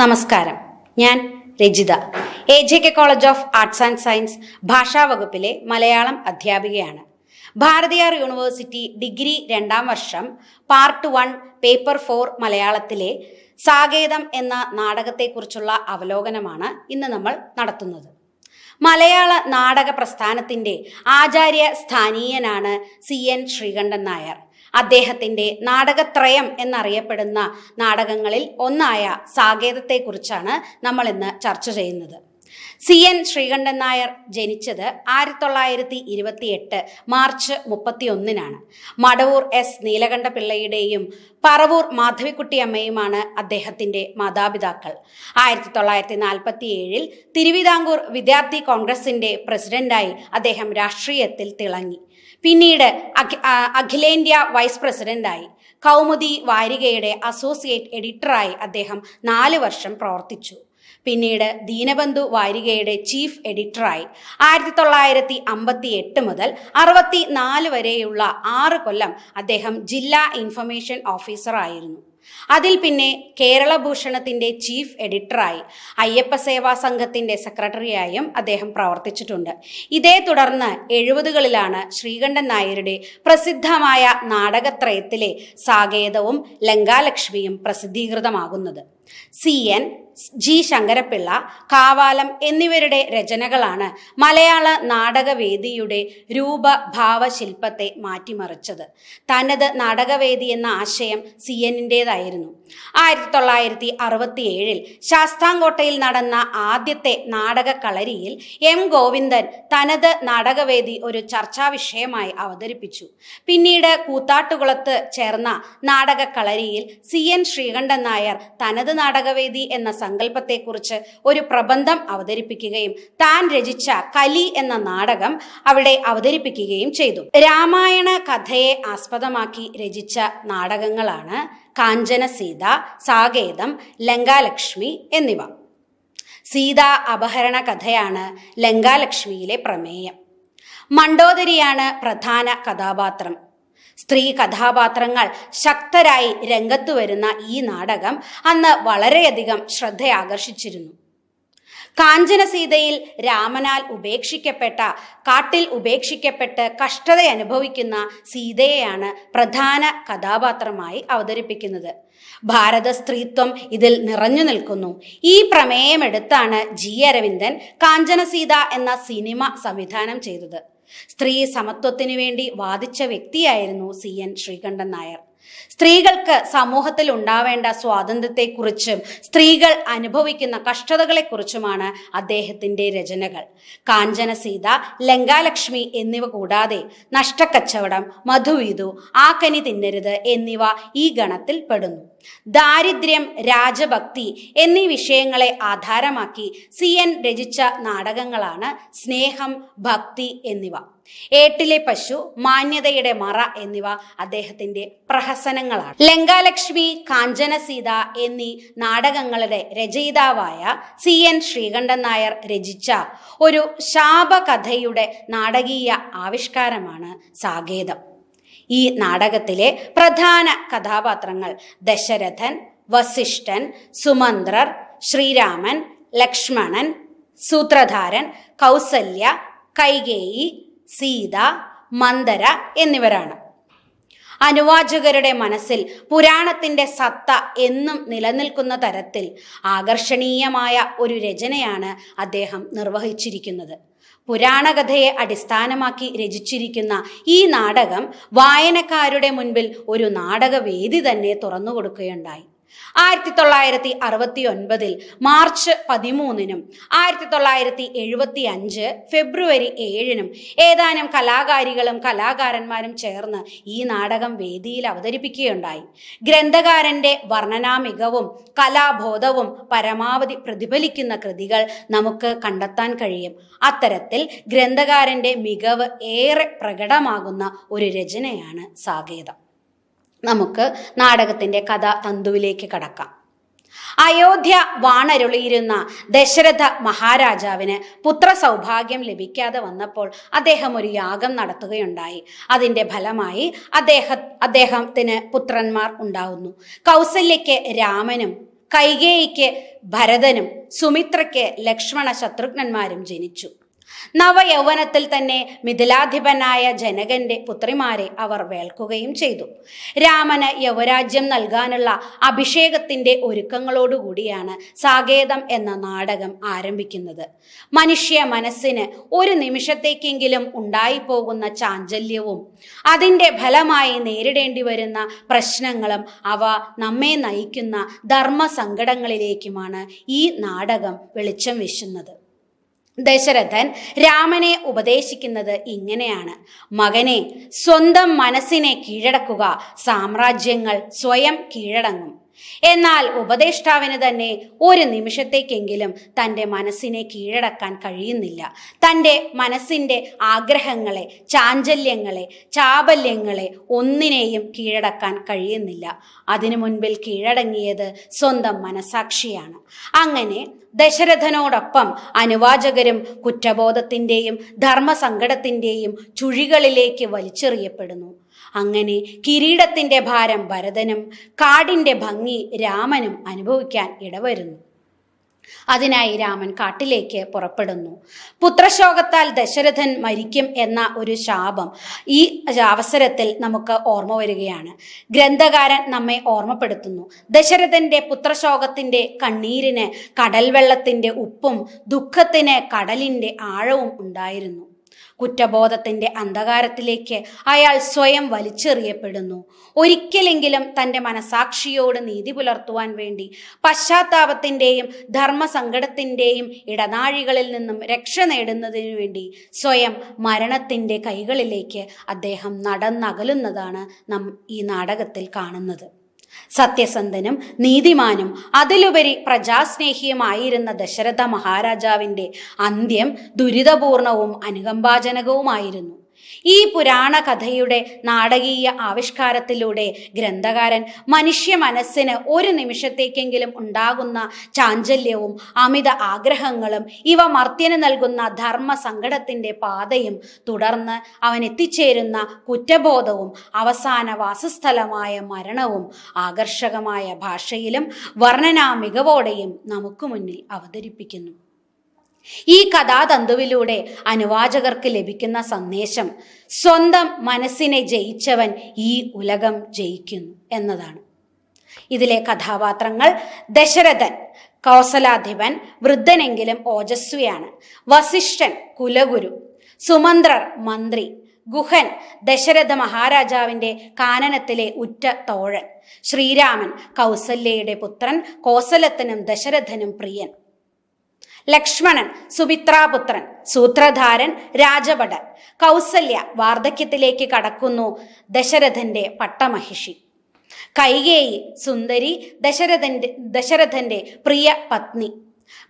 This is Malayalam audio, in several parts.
നമസ്കാരം, ഞാൻ Rajitha. AJK college of arts and science ഭാഷാ വകുപ്പിലെ മലയാളം അധ്യാപികയാണ്. ഭാരതിയാർ യൂണിവേഴ്സിറ്റി ഡിഗ്രി 2ാം വർഷം പാർട്ട് 1 പേപ്പർ 4 മലയാളത്തിലെ സാകേതം എന്ന നാടകത്തെക്കുറിച്ചുള്ള അവലോകനമാണ് ഇന്ന് നമ്മൾ നടത്തുന്നത്. മലയാള നാടക പ്രസ്ഥാനത്തിൻ്റെ ആചാര്യ സ്ഥാനീയനാണ് CN ശ്രീകണ്ഠൻ നായർ. അദ്ദേഹത്തിൻ്റെ നാടകത്രയം എന്നറിയപ്പെടുന്ന നാടകങ്ങളിൽ ഒന്നായ സാകേതത്തെക്കുറിച്ചാണ് നമ്മൾ ഇന്ന് ചർച്ച ചെയ്യുന്നത്. CN ശ്രീകണ്ഠൻ നായർ ജനിച്ചത് 1928 മാർച്ച് 31-നാണ്. മടവൂർ S നീലകണ്ഠപിള്ളയുടെയും പറവൂർ മാധവിക്കുട്ടിയമ്മയുമാണ് അദ്ദേഹത്തിൻ്റെ മാതാപിതാക്കൾ. 1947 തിരുവിതാംകൂർ വിദ്യാർത്ഥി കോൺഗ്രസിൻ്റെ പ്രസിഡന്റായി അദ്ദേഹം രാഷ്ട്രീയത്തിൽ തിളങ്ങി. പിന്നീട് അഖിലേന്ത്യാ വൈസ് പ്രസിഡന്റായി. കൗമുദി വാരികയുടെ അസോസിയേറ്റ് എഡിറ്ററായി അദ്ദേഹം 4 വർഷം പ്രവർത്തിച്ചു. പിന്നീട് ദീനബന്ധു വാരികയുടെ ചീഫ് എഡിറ്ററായി 1958 മുതൽ 64 വരെയുള്ള 6 കൊല്ലം അദ്ദേഹം ജില്ലാ ഇൻഫർമേഷൻ ഓഫീസറായിരുന്നു. അതിൽ പിന്നെ കേരളഭൂഷണത്തിൻ്റെ ചീഫ് എഡിറ്ററായി അയ്യപ്പ സേവാ സംഘത്തിൻ്റെ സെക്രട്ടറിയായും അദ്ദേഹം പ്രവർത്തിച്ചിട്ടുണ്ട്. ഇതേ തുടർന്ന് 70കളിലാണ് ശ്രീകണ്ഠൻ നായരുടെ പ്രസിദ്ധമായ നാടകത്രയത്തിലെ സാകേതവും ലങ്കാലക്ഷ്മിയും പ്രസിദ്ധീകൃതമാകുന്നത്. CN, G ശങ്കരപ്പിള്ള, കാവാലം എന്നിവരുടെ രചനകളാണ് മലയാള നാടകവേദിയുടെ രൂപഭാവശില്പത്തെ മാറ്റിമറിച്ചത്. തനത് നാടകവേദി എന്ന ആശയം CNൻ്റേതായിരുന്നു. 1967 ശാസ്താംകോട്ടയിൽ നടന്ന ആദ്യത്തെ നാടകക്കളരിയിൽ M ഗോവിന്ദൻ തനത് നാടകവേദി ഒരു ചർച്ചാ വിഷയമായി അവതരിപ്പിച്ചു. പിന്നീട് കൂത്താട്ടുകുളത്ത് ചേർന്ന നാടകക്കളരിയിൽ CN ശ്രീകണ്ഠൻ നായർ തനത് നാടകവേദി എന്ന സങ്കല്പത്തെക്കുറിച്ച് ഒരു പ്രബന്ധം അവതരിപ്പിക്കുകയും താൻ രചിച്ച കലി എന്ന നാടകം അവിടെ അവതരിപ്പിക്കുകയും ചെയ്തു. രാമായണ കഥയെ ആസ്പദമാക്കി രചിച്ച നാടകങ്ങളാണ് കാഞ്ചന സീത, സാകേതം, ലങ്കാലക്ഷ്മി എന്നിവ. സീതാ അപഹരണ കഥയാണ് ലങ്കാലക്ഷ്മിയിലെ പ്രമേയം. മണ്ഡോദരിയാണ് പ്രധാന കഥാപാത്രം. സ്ത്രീ കഥാപാത്രങ്ങൾ ശക്തരായി രംഗത്തു വരുന്ന ഈ നാടകം അന്ന് വളരെയധികം ശ്രദ്ധയാകർഷിച്ചിരുന്നു. കാഞ്ചനസീതയിൽ രാമനാൽ കാട്ടിൽ ഉപേക്ഷിക്കപ്പെട്ട് കഷ്ടത അനുഭവിക്കുന്ന സീതയെയാണ് പ്രധാന കഥാപാത്രമായി അവതരിപ്പിക്കുന്നത്. ഭാരത സ്ത്രീത്വം ഇതിൽ നിറഞ്ഞു നിൽക്കുന്നു. ഈ പ്രമേയമെടുത്താണ് G അരവിന്ദൻ കാഞ്ചനസീത എന്ന സിനിമ സംവിധാനം ചെയ്തത്. സ്ത്രീ സമത്വത്തിനു വേണ്ടി വാദിച്ച വ്യക്തിയായിരുന്നു CN ശ്രീകണ്ഠൻ നായർ. സ്ത്രീകൾക്ക് സമൂഹത്തിൽ ഉണ്ടാവേണ്ട സ്വാതന്ത്ര്യത്തെക്കുറിച്ചും സ്ത്രീകൾ അനുഭവിക്കുന്ന കഷ്ടതകളെക്കുറിച്ചുമാണ് അദ്ദേഹത്തിൻ്റെ രചനകൾ. കാഞ്ചനസീത, ലങ്കാലക്ഷ്മി എന്നിവ കൂടാതെ നഷ്ടക്കച്ചവടം, മധുവിധു, ആക്കനി തിന്നരുത് എന്നിവ ഈ ഗണത്തിൽ പെടുന്നു. ദാരിദ്ര്യം, രാജഭക്തി എന്നീ വിഷയങ്ങളെ ആധാരമാക്കി CN രചിച്ച നാടകങ്ങളാണ് സ്നേഹം, ഭക്തി എന്നിവ. ഏട്ടിലെ പശു, മാന്യതയുടെ മറ എന്നിവ അദ്ദേഹത്തിൻ്റെ പ്രഹസനങ്ങളാണ്. ലങ്കാലക്ഷ്മി, കാഞ്ചനസീത എന്നീ നാടകങ്ങളുടെ രചയിതാവായ CN ശ്രീകണ്ഠൻ നായർ രചിച്ച ഒരു ശാപകഥയുടെ നാടകീയ ആവിഷ്കാരമാണ് സാകേതം. ഈ നാടകത്തിലെ പ്രധാന കഥാപാത്രങ്ങൾ ദശരഥൻ, വസിഷ്ഠൻ, സുമന്ത്രർ, ശ്രീരാമൻ, ലക്ഷ്മണൻ, സൂത്രധാരൻ, കൗസല്യ, കൈകേയി, സീത, മന്ദര എന്നിവരാണ്. അനുവാചകരുടെ മനസ്സിൽ പുരാണത്തിൻ്റെ സത്ത എന്നും നിലനിൽക്കുന്ന തരത്തിൽ ആകർഷണീയമായ ഒരു രചനയാണ് അദ്ദേഹം നിർവഹിച്ചിരിക്കുന്നത്. പുരാണകഥയെ അടിസ്ഥാനമാക്കി രചിച്ചിരിക്കുന്ന ഈ നാടകം വായനക്കാരുടെ മുൻപിൽ ഒരു നാടകവേദി തന്നെ തുറന്നുകൊടുക്കുകയുണ്ടായി. 1969 മാർച്ച് 13-നും 1975 ഫെബ്രുവരി 7-നും ഏതാനും കലാകാരികളും കലാകാരന്മാരും ചേർന്ന് ഈ നാടകം വേദിയിൽ അവതരിപ്പിക്കുകയുണ്ടായി. ഗ്രന്ഥകാരൻ്റെ വർണ്ണനാ മികവും കലാബോധവും പരമാവധി പ്രതിഫലിക്കുന്ന കൃതികൾ നമുക്ക് കണ്ടെത്താൻ കഴിയും. അത്തരത്തിൽ ഗ്രന്ഥകാരൻ്റെ മികവ് ഏറെ പ്രകടമാകുന്ന ഒരു രചനയാണ് സാകേതം. നമുക്ക് നാടകത്തിൻ്റെ കഥ തന്തുവിലേക്ക് കടക്കാം. അയോധ്യ വാണരുളിയിരുന്ന ദശരഥ മഹാരാജാവിന് പുത്രസൗഭാഗ്യം ലഭിക്കാതെ വന്നപ്പോൾ അദ്ദേഹം ഒരു യാഗം നടത്തുകയുണ്ടായി. അതിൻ്റെ ഫലമായി അദ്ദേഹത്തിന് പുത്രന്മാർ ഉണ്ടാവുന്നു. കൗസല്യയ്ക്ക് രാമനും കൈകേയിക്ക് ഭരതനും സുമിത്രയ്ക്ക് ലക്ഷ്മണ ശത്രുഘ്നന്മാരും ജനിച്ചു. നവയൗവനത്തിൽ തന്നെ മിഥിലാധിപനായ ജനകന്റെ പുത്രിമാരെ അവർ വേൾക്കുകയും ചെയ്തു. രാമന് യൗവരാജ്യം നൽകാനുള്ള അഭിഷേകത്തിന്റെ ഒരുക്കങ്ങളോടുകൂടിയാണ് സാകേതം എന്ന നാടകം ആരംഭിക്കുന്നത്. മനുഷ്യ മനസ്സിന് ഒരു നിമിഷത്തേക്കെങ്കിലും ഉണ്ടായിപ്പോകുന്ന ചാഞ്ചല്യവും അതിൻ്റെ ഫലമായി നേരിടേണ്ടി വരുന്ന പ്രശ്നങ്ങളും അവ നമ്മെ നയിക്കുന്ന ധർമ്മസങ്കടങ്ങളിലേക്കുമാണ് ഈ നാടകം വെളിച്ചം വീശുന്നത്. ദശരഥൻ രാമനെ ഉപദേശിക്കുന്നത് ഇങ്ങനെയാണ്: മകനെ, സ്വന്തം മനസ്സിനെ കീഴടക്കുക, സാമ്രാജ്യങ്ങൾ സ്വയം കീഴടങ്ങും. എന്നാൽ ഉപദേഷ്ടാവിന് തന്നെ ഒരു നിമിഷത്തേക്കെങ്കിലും തൻ്റെ മനസ്സിനെ കീഴടക്കാൻ കഴിയുന്നില്ല. തൻ്റെ മനസ്സിൻ്റെ ആഗ്രഹങ്ങളെ, ചാഞ്ചല്യങ്ങളെ, ചാബല്യങ്ങളെ ഒന്നിനെയും കീഴടക്കാൻ കഴിയുന്നില്ല. അതിനു മുൻപിൽ കീഴടങ്ങിയത് സ്വന്തം മനസാക്ഷിയാണ്. അങ്ങനെ ദശരഥനോടൊപ്പം അനുവാചകരും കുറ്റബോധത്തിൻ്റെയും ധർമ്മസങ്കടത്തിൻ്റെയും ചുഴികളിലേക്ക് വലിച്ചെറിയപ്പെടുന്നു. അങ്ങനെ കിരീടത്തിൻ്റെ ഭാരം ഭരതനും കാടിൻ്റെ ഭംഗി രാമനും അനുഭവിക്കാൻ ഇടവരുന്നു. അതിനായി രാമൻ കാട്ടിലേക്ക് പുറപ്പെടുന്നു. പുത്രശോകത്താൽ ദശരഥൻ മരിക്കും എന്ന ഒരു ശാപം ഈ അവസരത്തിൽ നമുക്ക് ഓർമ്മ വരികയാണ്. ഗ്രന്ഥകാരൻ നമ്മെ ഓർമ്മപ്പെടുത്തുന്നു, ദശരഥന്റെ പുത്രശോകത്തിന്റെ കണ്ണീരിന് കടൽ വെള്ളത്തിന്റെ ഉപ്പും ദുഃഖത്തിന് കടലിന്റെ ആഴവും ഉണ്ടായിരുന്നു. കുറ്റബോധത്തിന്റെ അന്ധകാരത്തിലേക്ക് അയാൾ സ്വയം വലിച്ചെറിയപ്പെടുന്നു. ഒരിക്കലെങ്കിലും തൻ്റെ മനസാക്ഷിയോട് നീതി പുലർത്തുവാൻ വേണ്ടി പശ്ചാത്താപത്തിൻ്റെയും ധർമ്മസങ്കടത്തിൻ്റെയും ഇടനാഴികളിൽ നിന്നും രക്ഷ നേടുന്നതിനു വേണ്ടി സ്വയം മരണത്തിൻ്റെ കൈകളിലേക്ക് അദ്ദേഹം നടന്നകലുന്നതാണ് നാം ഈ നാടകത്തിൽ കാണുന്നത്. സത്യസന്ധനും നീതിമാനും അതിലുപരി പ്രജാസ്നേഹിയുമായിരുന്ന ദശരഥ മഹാരാജാവിൻ്റെ അന്ത്യം ദുരിതപൂർണവും അനുകമ്പാജനകവുമായിരുന്നു. ഈ പുരാണ കഥയുടെ നാടകീയ ആവിഷ്കാരത്തിലൂടെ ഗ്രന്ഥകാരൻ മനുഷ്യ മനസ്സിന് ഒരു നിമിഷത്തേക്കെങ്കിലും ഉണ്ടാകുന്ന ചാഞ്ചല്യവും അമിത ആഗ്രഹങ്ങളും ഇവ മർത്യന് നൽകുന്ന ധർമ്മ സങ്കടത്തിൻ്റെ പാതയും തുടർന്ന് അവൻ എത്തിച്ചേരുന്ന കുറ്റബോധവും അവസാന വാസസ്ഥലമായ മരണവും ആകർഷകമായ ഭാഷയിലും വർണ്ണനാ മികവോടെയും നമുക്ക് മുന്നിൽ അവതരിപ്പിക്കുന്നു. ഈ കഥാതന്തുവിലൂടെ അനുവാചകർക്ക് ലഭിക്കുന്ന സന്ദേശം സ്വന്തം മനസ്സിനെ ജയിച്ചവൻ ഈ ഉലകം ജയിക്കുന്നു എന്നതാണ്. ഇതിലെ കഥാപാത്രങ്ങൾ: ദശരഥൻ കൗസലാധിപൻ, വൃദ്ധനെങ്കിലും ഓജസ്വിയാണ്; വസിഷ്ഠൻ കുലഗുരു; സുമന്ത്രർ മന്ത്രി; ഗുഹൻ ദശരഥ മഹാരാജാവിൻ്റെ കാനനത്തിലെ ഉറ്റ തോഴൻ; ശ്രീരാമൻ കൗസല്യയുടെ പുത്രൻ, കോസലത്തിനും ദശരഥനും പ്രിയൻ; ലക്ഷ്മണൻ സുമിത്രാപുത്രൻ, സൂത്രധാരൻ, രാജഭടൻ; കൗസല്യ വാർദ്ധക്യത്തിലേക്ക് കടക്കുന്നു, ദശരഥന്റെ പട്ടമഹിഷി; കൈകേയി സുന്ദരി, ദശരഥന്റെ പ്രിയ പത്നി;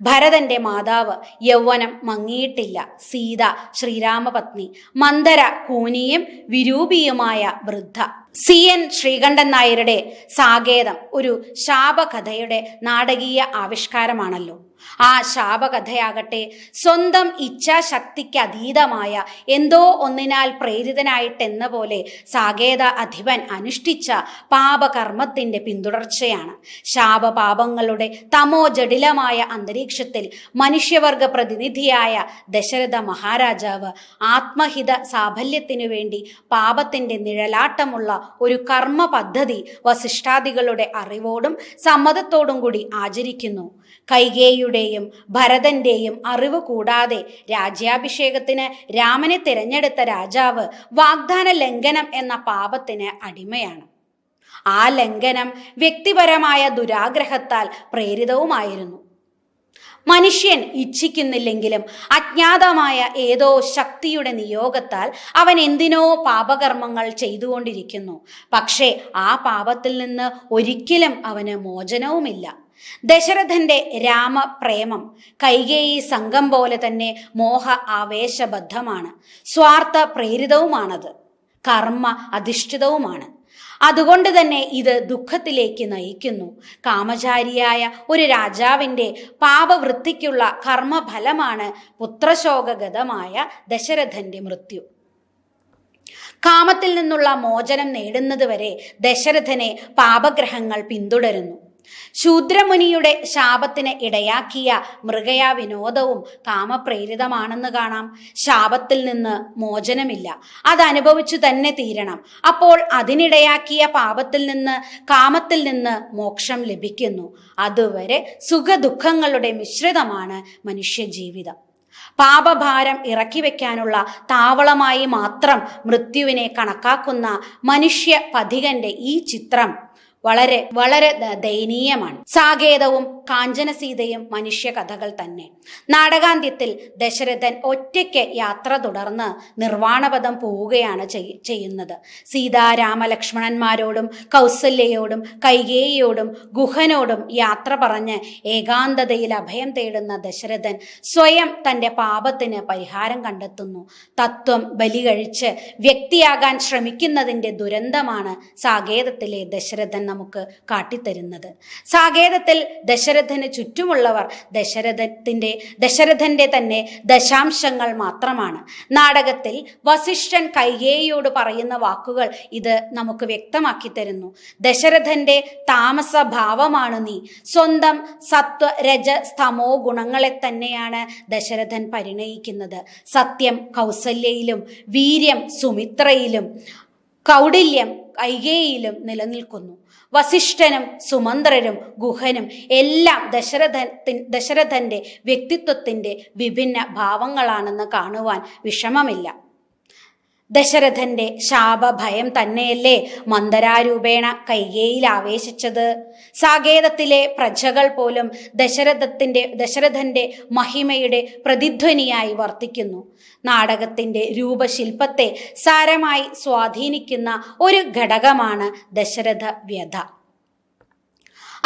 ഭരതന്റെ മാതാവ്, യൗവനം മങ്ങിയിട്ടില്ല, സീത ശ്രീരാമപത്നി; മന്ദര കൂനിയും വിരൂപിയുമായ വൃദ്ധ. CN ശ്രീകണ്ഠൻ നായരുടെ സാകേതം ഒരു ശാപകഥയുടെ നാടകീയ ആവിഷ്കാരമാണല്ലോ. ആ ശാപകഥയാകട്ടെ സ്വന്തം ഇച്ഛാശക്തിക്ക് അതീതമായ എന്തോ ഒന്നിനാൽ പ്രേരിതനായിട്ടെന്ന പോലെ സാകേത അധിപൻ അനുഷ്ഠിച്ച പാപകർമ്മത്തിൻ്റെ പിന്തുടർച്ചയാണ്. ശാപപാപങ്ങളുടെ തമോ ജടിലമായ അന്തരീക്ഷത്തിൽ മനുഷ്യവർഗ പ്രതിനിധിയായ ദശരഥ മഹാരാജാവ് ആത്മഹിത സാഫല്യത്തിനു വേണ്ടി പാപത്തിൻ്റെ നിഴലാട്ടമുള്ള ഒരു കർമ്മ പദ്ധതി വസിഷ്ഠാദികളുടെ അറിവോടും സമ്മതത്തോടും കൂടി ആചരിക്കുന്നു. കൈകേയിയുടെയും ഭരതന്റെയും അറിവ് കൂടാതെ രാജ്യാഭിഷേകത്തിന് രാമനെ തിരഞ്ഞെടുത്ത രാജാവ് വാഗ്ദാന ലംഘനം എന്ന പാപത്തിന് അടിമയാണ്. ആ ലംഘനം വ്യക്തിപരമായ ദുരാഗ്രഹത്താൽ പ്രേരിതവുമായിരുന്നു. മനുഷ്യൻ ഇച്ഛിക്കുന്നില്ലെങ്കിലും അജ്ഞാതമായ ഏതോ ശക്തിയുടെ നിയോഗത്താൽ അവൻ എന്തിനോ പാപകർമ്മങ്ങൾ ചെയ്തുകൊണ്ടിരിക്കുന്നു. പക്ഷേ ആ പാപത്തിൽ നിന്ന് ഒരിക്കലും അവന് മോചനവുമില്ല. ദശരഥന്റെ രാമപ്രേമം കൈകേയി സംഘം പോലെ തന്നെ മോഹ ആവേശബദ്ധമാണ്, സ്വാർത്ഥ പ്രേരിതവുമാണത്, കർമ്മ അധിഷ്ഠിതവുമാണ്. അതുകൊണ്ട് തന്നെ ഇത് ദുഃഖത്തിലേക്ക് നയിക്കുന്നു. കാമചാരിയായ ഒരു രാജാവിൻ്റെ പാപവൃത്തിക്കുള്ള കർമ്മഫലമാണ് പുത്രശോകഗതമായ ദശരഥന്റെ മൃത്യു. കാമത്തിൽ നിന്നുള്ള മോചനം നേടുന്നത് വരെ ദശരഥനെ പാപഗ്രഹങ്ങൾ പിന്തുടരുന്നു. ശൂദ്രമുനിയുടെ ശാപത്തിന് ഇടയാക്കിയ മൃഗയാ വിനോദവും കാമപ്രേരിതമാണെന്ന് കാണാം. ശാപത്തിൽ നിന്ന് മോചനമില്ല, അതനുഭവിച്ചു തന്നെ തീരണം. അപ്പോൾ അതിനിടയാക്കിയ പാപത്തിൽ നിന്ന്, കാമത്തിൽ നിന്ന് മോക്ഷം ലഭിക്കുന്നു. അതുവരെ സുഖദുഃഖങ്ങളുടെ മിശ്രിതമാണ് മനുഷ്യജീവിതം. പാപഭാരം ഇറക്കി വെക്കാനുള്ള താവളമായി മാത്രം മൃത്യുവിനെ കണക്കാക്കുന്ന മനുഷ്യ പഥികന്റെ ഈ ചിത്രം വളരെ വളരെ ദയനീയമാണ്. സാകേതവും കാഞ്ചനസീതയും മനുഷ്യ കഥകൾ തന്നെ. നാടകാന്ത്യത്തിൽ ദശരഥൻ ഒറ്റയ്ക്ക് യാത്ര തുടർന്ന് നിർവാണപദം പോവുകയാണ് ചെയ്യുന്നത്. സീതാരാമലക്ഷ്മണന്മാരോടും കൗസല്യയോടും കൈകേയിയോടും ഗുഹനോടും യാത്ര പറഞ്ഞ് ഏകാന്തതയിൽ അഭയം തേടുന്ന ദശരഥൻ സ്വയം തൻ്റെ പാപത്തിന് പരിഹാരം കണ്ടെത്തുന്നു. തത്വം ബലി കഴിച്ച് വ്യക്തിയാകാൻ ശ്രമിക്കുന്നതിൻ്റെ ദുരന്തമാണ് സാകേതത്തിലെ ദശരഥൻ നമുക്ക് കാട്ടിത്തരുന്നത്. സാകേതത്തിൽ ദശരഥന് ചുറ്റുമുള്ളവർ ദശരഥന്റെ തന്നെ ദശാംശങ്ങൾ മാത്രമാണ്. നാടകത്തിൽ വസിഷ്ഠൻ കൈകേയിയോട് പറയുന്ന വാക്കുകൾ ഇത് നമുക്ക് വ്യക്തമാക്കി തരുന്നു. ദശരഥന്റെ താമസഭാവമാണ് നീ. സ്വന്തം സത്വ രജ സ്തമോ ഗുണങ്ങളെ തന്നെയാണ് ദശരഥൻ പരിണയിക്കുന്നത്. സത്യം കൗസല്യയിലും ദീര്യം സുമിത്രയിലും കൗടില്യം കൈകേയിലും നിലനിൽക്കുന്നു. വസിഷ്ഠനും സുമന്ത്രരും ഗുഹനും എല്ലാം ദശരഥന്റെ വ്യക്തിത്വത്തിന്റെ വിഭിന്ന ഭാവങ്ങളാണെന്ന് കാണുവാൻ വിഷമമില്ല. ദശരഥന്റെ ശാപഭയം തന്നെയല്ലേ മന്ദരാരൂപേണ കൈകേയിൽ ആവേശിച്ചത്. സാകേതത്തിലെ പ്രജകൾ പോലും ദശരഥന്റെ മഹിമയുടെ പ്രതിധ്വനിയായി വർത്തിക്കുന്നു. നാടകത്തിന്റെ രൂപശില്പത്തെ സാരമായി സ്വാധീനിക്കുന്ന ഒരു ഘടകമാണ് ദശരഥ വ്യഥ.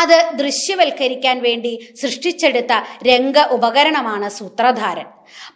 അത് ദൃശ്യവൽക്കരിക്കാൻ വേണ്ടി സൃഷ്ടിച്ചെടുത്ത രംഗ ഉപകരണമാണ് സൂത്രധാരൻ.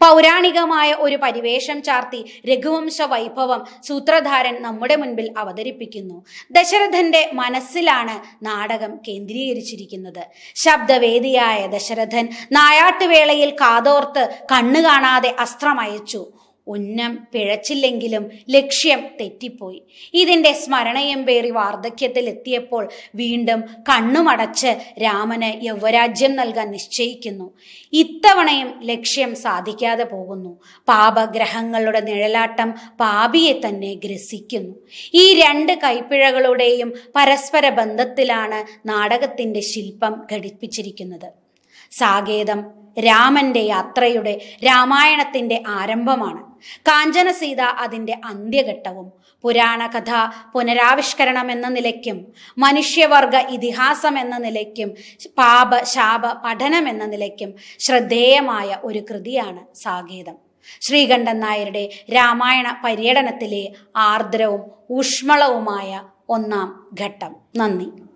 പൗരാണികമായ ഒരു പരിവേഷം ചാർത്തി രഘുവംശ വൈഭവം സൂത്രധാരൻ നമ്മുടെ മുൻപിൽ അവതരിപ്പിക്കുന്നു. ദശരഥന്റെ മനസ്സിലാണ് നാടകം കേന്ദ്രീകരിച്ചിരിക്കുന്നത്. ശബ്ദവേദിയായ ദശരഥൻ നായാട്ടുവേളയിൽ കാതോർത്ത് കണ്ണു കാണാതെ അസ്ത്രമയച്ചു. ഉന്നം പിഴച്ചില്ലെങ്കിലും ലക്ഷ്യം തെറ്റിപ്പോയി. ഇതിൻ്റെ സ്മരണയും പേറി വാർദ്ധക്യത്തിൽ എത്തിയപ്പോൾ വീണ്ടും കണ്ണുമടച്ച് രാമന് യൗവരാജ്യം നൽകാൻ നിശ്ചയിക്കുന്നു. ഇത്തവണയും ലക്ഷ്യം സാധിക്കാതെ പോകുന്നു. പാപഗ്രഹങ്ങളുടെ നിഴലാട്ടം പാപിയെ തന്നെ ഗ്രസിക്കുന്നു. ഈ രണ്ട് കൈപ്പിഴകളുടെയും പരസ്പര ബന്ധത്തിലാണ് നാടകത്തിൻ്റെ ശില്പം ഘടിപ്പിച്ചിരിക്കുന്നത്. സാകേതം രാമന്റെ യാത്രയുടെ രാമായണത്തിന്റെ ആരംഭമാണ്. കാഞ്ചനസീത അതിൻ്റെ അന്ത്യഘട്ടവും. പുരാണകഥ പുനരാവിഷ്കരണം എന്ന നിലയ്ക്കും മനുഷ്യവർഗ ഇതിഹാസം എന്ന നിലയ്ക്കും പാപശാപ പഠനം എന്ന നിലയ്ക്കും ശ്രദ്ധേയമായ ഒരു കൃതിയാണ് സാകേതം. ശ്രീകണ്ഠൻ നായരുടെ രാമായണ പര്യടനത്തിലെ ആർദ്രവും ഊഷ്മളവുമായ ഒന്നാം ഘട്ടം. നന്ദി.